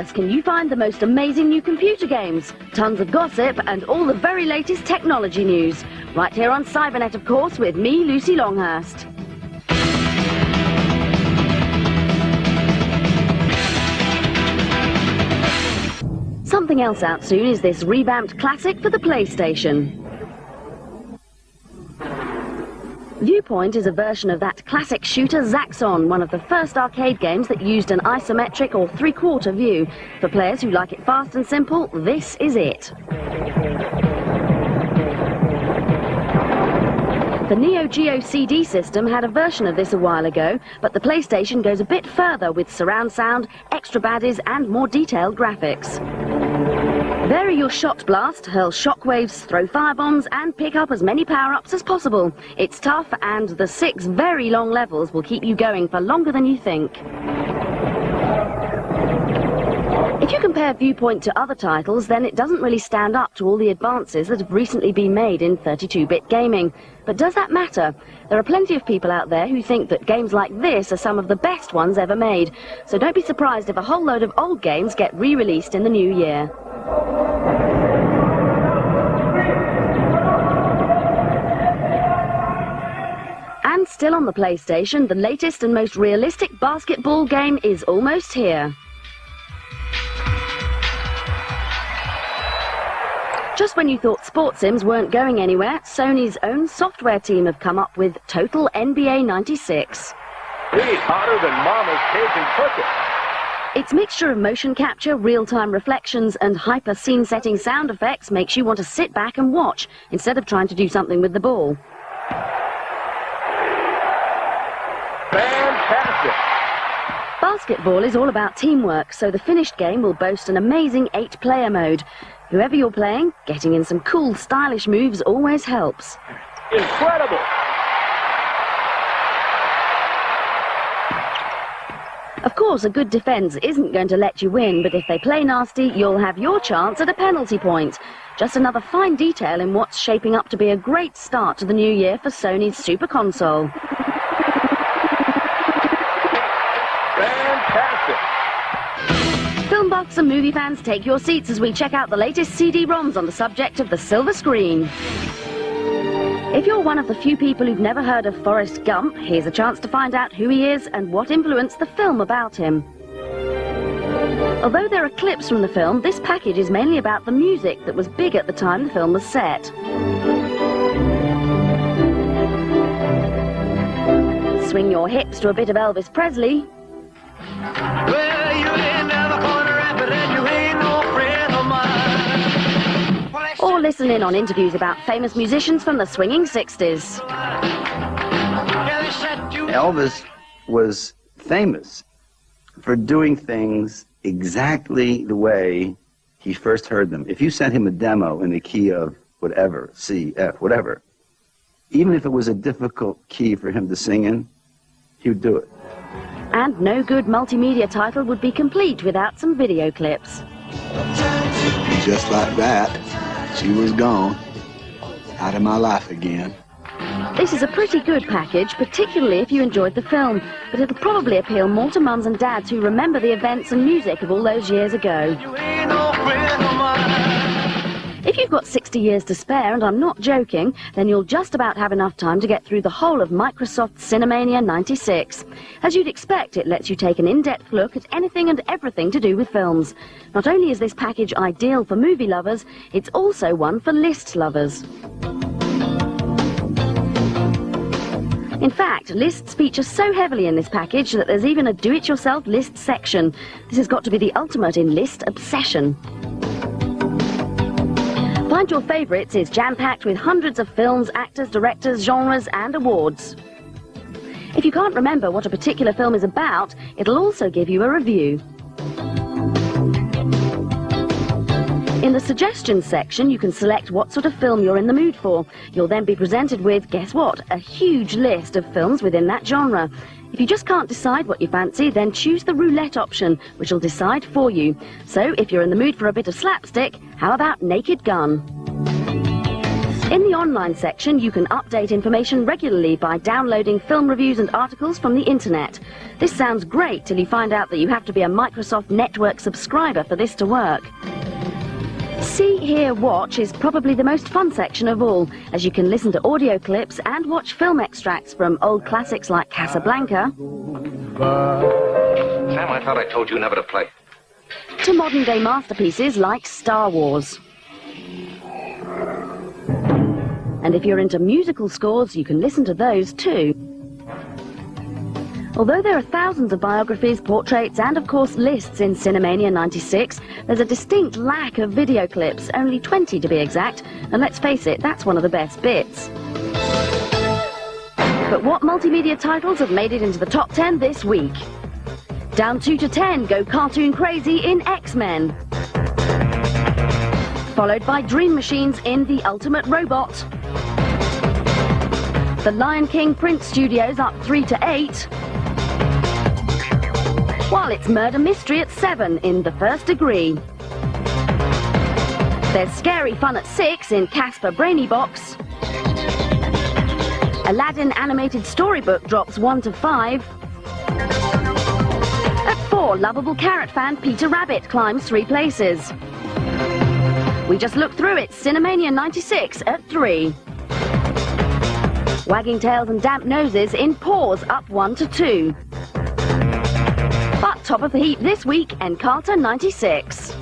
universe can you find the most amazing new computer games, tons of gossip, and all the very latest technology news. Right here on Cybernet, of course, with me, Lucy Longhurst. Something else out soon is this revamped classic for the PlayStation. Viewpoint is a version of that classic shooter Zaxxon, one of the first arcade games that used an isometric or three-quarter view. For players who like it fast and simple, this is it. The Neo Geo CD system had a version of this a while ago, but the PlayStation goes a bit further with surround sound, extra baddies and more detailed graphics. Vary your shot blast, hurl shockwaves, throw firebombs and pick up as many power-ups as possible. It's tough and the 6 very long levels will keep you going for longer than you think. If you compare Viewpoint to other titles, then it doesn't really stand up to all the advances that have recently been made in 32-bit gaming. But does that matter? There are plenty of people out there who think that games like this are some of the best ones ever made. So don't be surprised if a whole load of old games get re-released in the new year. And still on the PlayStation, the latest and most realistic basketball game is almost here. Just when you thought sports sims weren't going anywhere, Sony's own software team have come up with Total NBA 96. He's hotter than Mama's Cajun cookie. Its mixture of motion capture, real-time reflections and hyper scene-setting sound effects makes you want to sit back and watch instead of trying to do something with the ball. Fantastic! Basketball is all about teamwork, so the finished game will boast an amazing 8-player mode. Whoever you're playing, getting in some cool, stylish moves always helps. Incredible! Of course, a good defence isn't going to let you win, but if they play nasty, you'll have your chance at a penalty point. Just another fine detail in what's shaping up to be a great start to the new year for Sony's Super Console. Fantastic! Film buffs and movie fans, take your seats as we check out the latest CD-ROMs on the subject of the silver screen. If you're one of the few people who've never heard of Forrest Gump, here's a chance to find out who he is and what influenced the film about him. Although there are clips from the film, this package is mainly about the music that was big at the time the film was set. Swing your hips to a bit of Elvis Presley. Well, you ain't never gonna rap it and you ain't no friend of mine. Or listen in on interviews about famous musicians from the swinging 60s. Elvis was famous for doing things exactly the way he first heard them. If you sent him a demo in the key of whatever, C, F, whatever, even if it was a difficult key for him to sing in, he would do it. And no good multimedia title would be complete without some video clips. Just like that, she was gone, out of my life again. This is a pretty good package, particularly if you enjoyed the film, but it'll probably appeal more to mums and dads who remember the events and music of all those years ago. You ain't no friend of mine. If you've got 60 years to spare, and I'm not joking, then you'll just about have enough time to get through the whole of Microsoft's Cinemania 96. As you'd expect, it lets you take an in-depth look at anything and everything to do with films. Not only is this package ideal for movie lovers, it's also one for list lovers. In fact, lists feature so heavily in this package that there's even a do-it-yourself list section. This has got to be the ultimate in list obsession. Find Your Favourites is jam-packed with hundreds of films, actors, directors, genres and awards. If you can't remember what a particular film is about, it'll also give you a review. In the suggestions section, you can select what sort of film you're in the mood for. You'll then be presented with, guess what, a huge list of films within that genre. If you just can't decide what you fancy, then choose the roulette option, which will decide for you. So, if you're in the mood for a bit of slapstick, how about Naked Gun? In the online section, you can update information regularly by downloading film reviews and articles from the internet. This sounds great till you find out that you have to be a Microsoft Network subscriber for this to work. See, Hear, Watch is probably the most fun section of all, as you can listen to audio clips and watch film extracts from old classics like Casablanca Sam, I thought I told you never to play. to modern-day masterpieces like Star Wars. And if you're into musical scores, you can listen to those too. Although there are thousands of biographies, portraits, and of course lists in Cinemania 96, there's a distinct lack of video clips, only 20 to be exact, and let's face it, that's one of the best bits. But what multimedia titles have made it into the top 10 this week? Down 2 to 10 go cartoon crazy in X-Men. Followed by Dream Machines in The Ultimate Robot. The Lion King Print Studios up 3 to 8. While it's Murder Mystery at 7 in The First Degree. There's scary fun at 6 in Casper Brainy Box. Aladdin Animated Storybook drops 1 to 5. At 4, lovable carrot fan Peter Rabbit climbs 3 places. We just looked through it, Cinemania 96 at 3. Wagging Tails and Damp Noses in Paws up 1 to 2. But top of the heap this week, Encarta 96.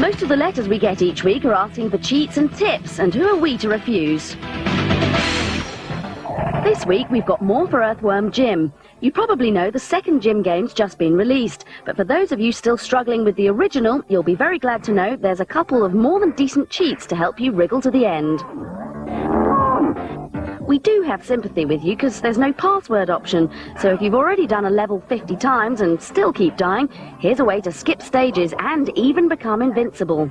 Most of the letters we get each week are asking for cheats and tips, and who are we to refuse? This week we've got more for Earthworm Jim. You probably know the second Jim game's just been released, but for those of you still struggling with the original, you'll be very glad to know there's a couple of more than decent cheats to help you wriggle to the end. We do have sympathy with you because there's no password option, so if you've already done a level 50 times and still keep dying, here's a way to skip stages and even become invincible.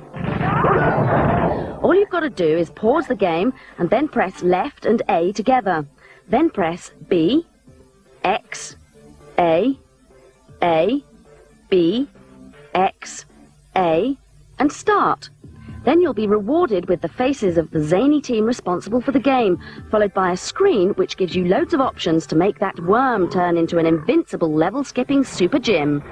All you've got to do is pause the game and then press left and A together. Then press B, X, A, B, X, A, and start. Then you'll be rewarded with the faces of the zany team responsible for the game, followed by a screen which gives you loads of options to make that worm turn into an invincible level-skipping Super Jim.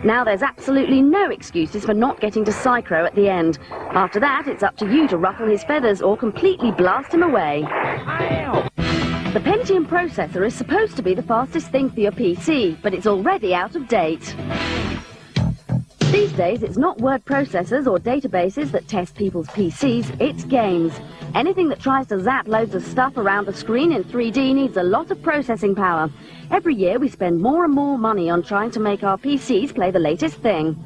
Now there's absolutely no excuses for not getting to Psychro at the end. After that, it's up to you to ruffle his feathers or completely blast him away. The Pentium processor is supposed to be the fastest thing for your PC, but it's already out of date. These days, it's not word processors or databases that test people's PCs, it's games. Anything that tries to zap loads of stuff around the screen in 3D needs a lot of processing power. Every year, we spend more and more money on trying to make our PCs play the latest thing.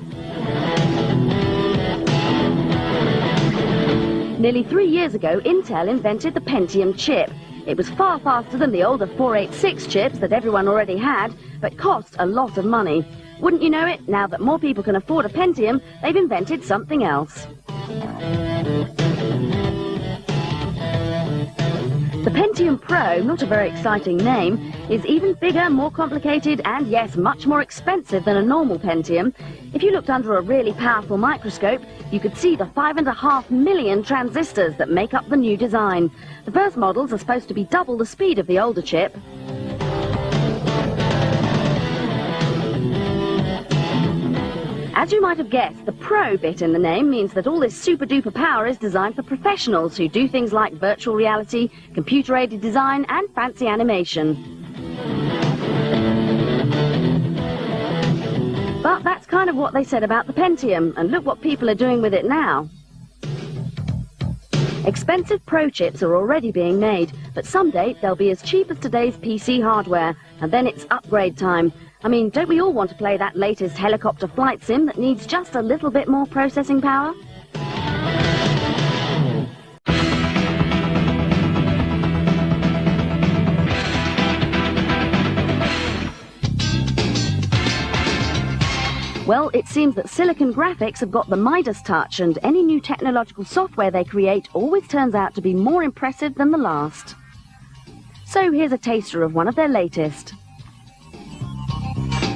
Nearly 3 years ago, Intel invented the Pentium chip. It was far faster than the older 486 chips that everyone already had, but cost a lot of money. Wouldn't you know it, now that more people can afford a Pentium, they've invented something else. The Pentium Pro, not a very exciting name, is even bigger, more complicated, and yes, much more expensive than a normal Pentium. If you looked under a really powerful microscope, you could see the 5.5 million transistors that make up the new design. The first models are supposed to be double the speed of the older chip. As you might have guessed, the Pro bit in the name means that all this super-duper power is designed for professionals who do things like virtual reality, computer-aided design, and fancy animation. But that's kind of what they said about the Pentium, and look what people are doing with it now. Expensive Pro chips are already being made, but someday they'll be as cheap as today's PC hardware, and then it's upgrade time. I mean, don't we all want to play that latest helicopter flight sim that needs just a little bit more processing power? Well, it seems that Silicon Graphics have got the Midas touch, and any new technological software they create always turns out to be more impressive than the last. So here's a taster of one of their latest.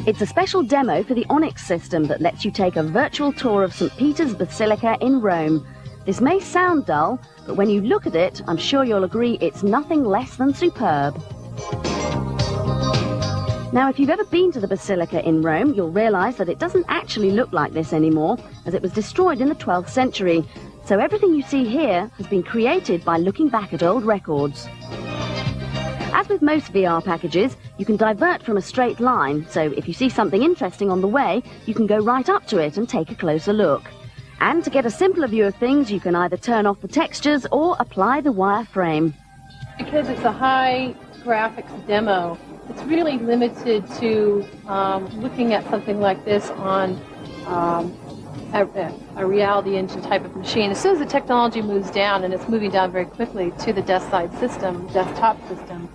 It's a special demo for the Onyx system that lets you take a virtual tour of St. Peter's Basilica in Rome. This may sound dull, but when you look at it, I'm sure you'll agree it's nothing less than superb. Now, if you've ever been to the Basilica in Rome, you'll realise that it doesn't actually look like this anymore, as it was destroyed in the 12th century. So everything you see here has been created by looking back at old records. As with most VR packages, you can divert from a straight line, so if you see something interesting on the way, you can go right up to it and take a closer look. And to get a simpler view of things, you can either turn off the textures or apply the wireframe. Because it's a high graphics demo, it's really limited to looking at something like this on a reality engine type of machine. As soon as the technology moves down, and it's moving down very quickly to the desktop system,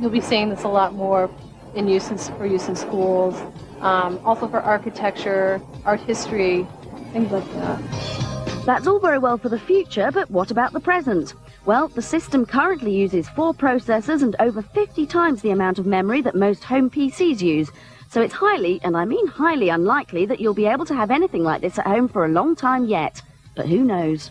you'll be seeing this a lot more for use in schools, also for architecture, art history, things like that. That's all very well for the future, but what about the present? Well, the system currently uses 4 processors and over 50 times the amount of memory that most home PCs use. So it's highly, and I mean highly, unlikely that you'll be able to have anything like this at home for a long time yet. But who knows?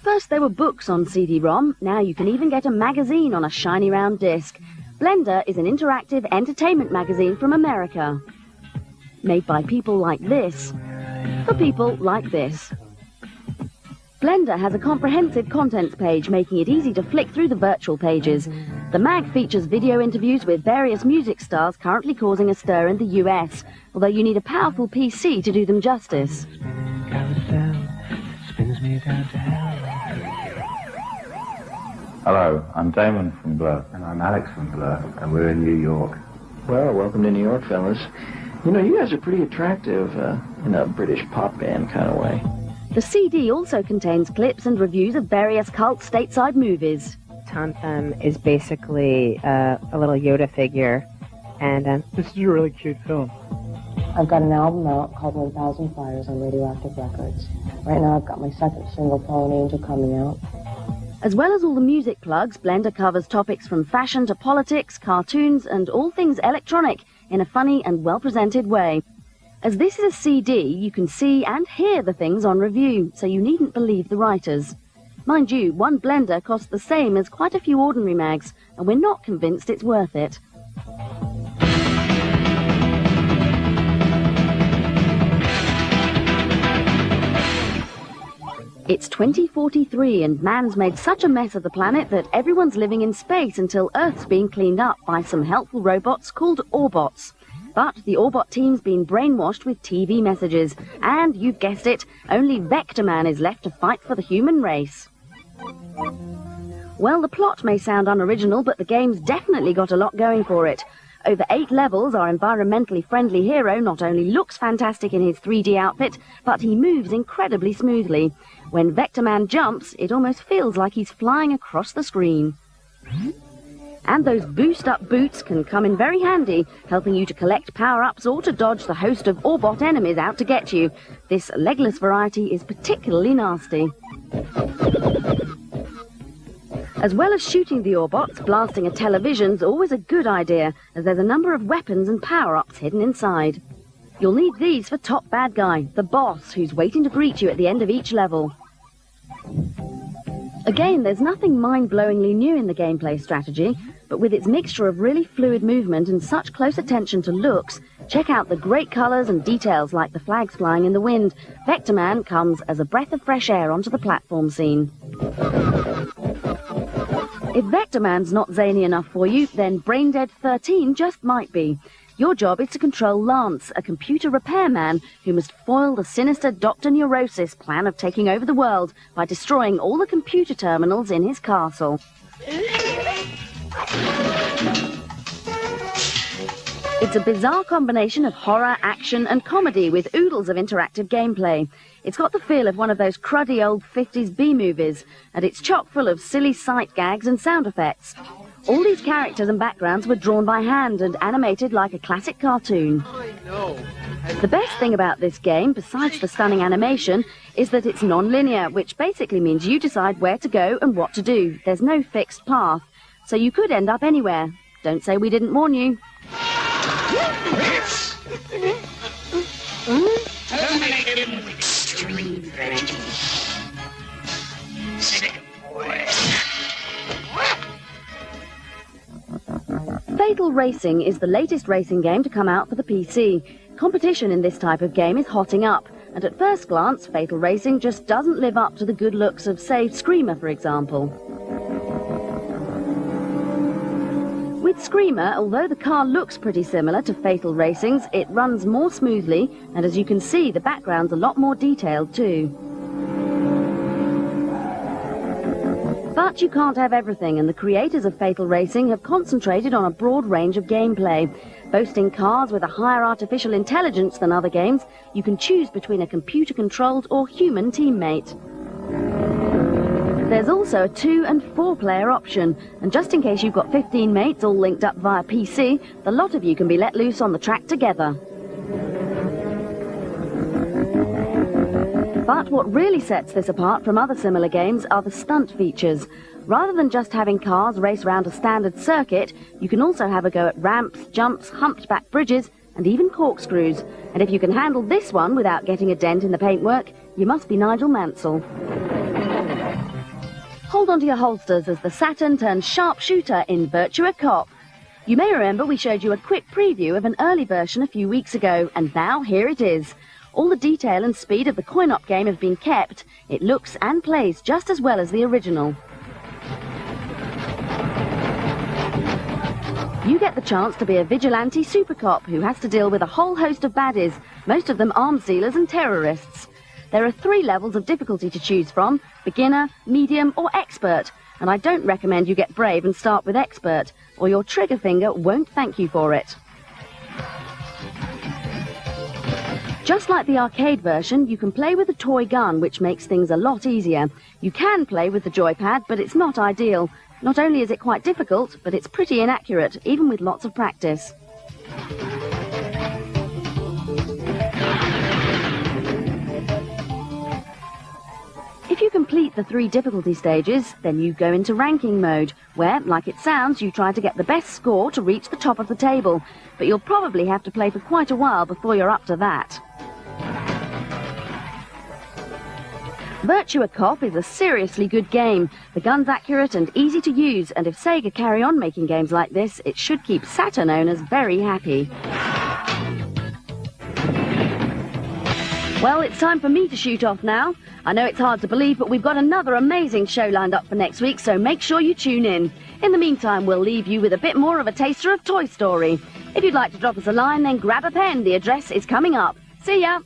First there were books on CD-ROM, now you can even get a magazine on a shiny round disc. Blender is an interactive entertainment magazine from America. Made by people like this, for people like this. Blender has a comprehensive contents page, making it easy to flick through the virtual pages. The mag features video interviews with various music stars currently causing a stir in the US, although you need a powerful PC to do them justice. Hello, I'm Damon from Blur. And I'm Alex from Blur, and we're in New York. Well, welcome to New York, fellas. You know, you guys are pretty attractive in a British pop band kind of way. The CD also contains clips and reviews of various cult stateside movies. Tom Thumb is basically a little Yoda figure, and this is a really cute film. I've got an album out called 1000 Fires on Radioactive Records. Right now I've got my second single, Fallen Angel, coming out. As well as all the music plugs, Blender covers topics from fashion to politics, cartoons, and all things electronic in a funny and well-presented way. As this is a CD, you can see and hear the things on review, so you needn't believe the writers. Mind you, one Blender costs the same as quite a few ordinary mags, and we're not convinced it's worth it. It's 2043 and man's made such a mess of the planet that everyone's living in space until Earth's being cleaned up by some helpful robots called Orbots. But the Orbot team's been brainwashed with TV messages, and you've guessed it, only Vector Man is left to fight for the human race. Well, the plot may sound unoriginal, but the game's definitely got a lot going for it. Over 8 levels, our environmentally friendly hero not only looks fantastic in his 3D outfit, but he moves incredibly smoothly. When Vector Man jumps, it almost feels like he's flying across the screen. And those boost-up boots can come in very handy, helping you to collect power-ups or to dodge the host of Orbot enemies out to get you. This legless variety is particularly nasty. As well as shooting the Orbots, blasting a television's always a good idea, as there's a number of weapons and power-ups hidden inside. You'll need these for Top Bad Guy, the boss, who's waiting to greet you at the end of each level. Again, there's nothing mind-blowingly new in the gameplay strategy, but with its mixture of really fluid movement and such close attention to looks, check out the great colours and details like the flags flying in the wind. Vector Man comes as a breath of fresh air onto the platform scene. If Vector Man's not zany enough for you, then Braindead 13 just might be. Your job is to control Lance, a computer repairman who must foil the sinister Dr. Neurosis plan of taking over the world by destroying all the computer terminals in his castle. It's a bizarre combination of horror, action and comedy with oodles of interactive gameplay. It's got the feel of one of those cruddy old 50s B-movies, and it's chock full of silly sight gags and sound effects. All these characters and backgrounds were drawn by hand and animated like a classic cartoon. The best thing about this game, besides the stunning animation, is that it's non-linear, which basically means you decide where to go and what to do. There's no fixed path, so you could end up anywhere. Don't say we didn't warn you. Fatal Racing is the latest racing game to come out for the PC. Competition in this type of game is hotting up, and at first glance, Fatal Racing just doesn't live up to the good looks of, say, Screamer, for example. With Screamer, although the car looks pretty similar to Fatal Racing's, it runs more smoothly, and as you can see, the background's a lot more detailed too. But you can't have everything, and the creators of Fatal Racing have concentrated on a broad range of gameplay. Boasting cars with a higher artificial intelligence than other games, you can choose between a computer-controlled or human teammate. There's also a 2- and 4-player option, and just in case you've got 15 mates all linked up via PC, the lot of you can be let loose on the track together. But what really sets this apart from other similar games are the stunt features. Rather than just having cars race around a standard circuit, you can also have a go at ramps, jumps, humped-back bridges, and even corkscrews. And if you can handle this one without getting a dent in the paintwork, you must be Nigel Mansell. Hold on to your holsters as the Saturn turns sharpshooter in Virtua Cop. You may remember we showed you a quick preview of an early version a few weeks ago, and now here it is. All the detail and speed of the coin-op game have been kept. It looks and plays just as well as the original. You get the chance to be a vigilante super cop who has to deal with a whole host of baddies, most of them arms dealers and terrorists. There are 3 levels of difficulty to choose from: beginner, medium or expert, and I don't recommend you get brave and start with expert, or your trigger finger won't thank you for it. Just like the arcade version, you can play with a toy gun, which makes things a lot easier. You can play with the joypad, but it's not ideal. Not only is it quite difficult, but it's pretty inaccurate, even with lots of practice. If you complete the 3 difficulty stages, then you go into ranking mode, where, like it sounds, you try to get the best score to reach the top of the table. But you'll probably have to play for quite a while before you're up to that. Virtua Cop is a seriously good game. The gun's accurate and easy to use, and if Sega carry on making games like this, it should keep Saturn owners very happy. Well, it's time for me to shoot off now. I know it's hard to believe, but we've got another amazing show lined up for next week, so make sure you tune in. In the meantime, we'll leave you with a bit more of a taster of Toy Story. If you'd like to drop us a line, then grab a pen. The address is coming up. See ya!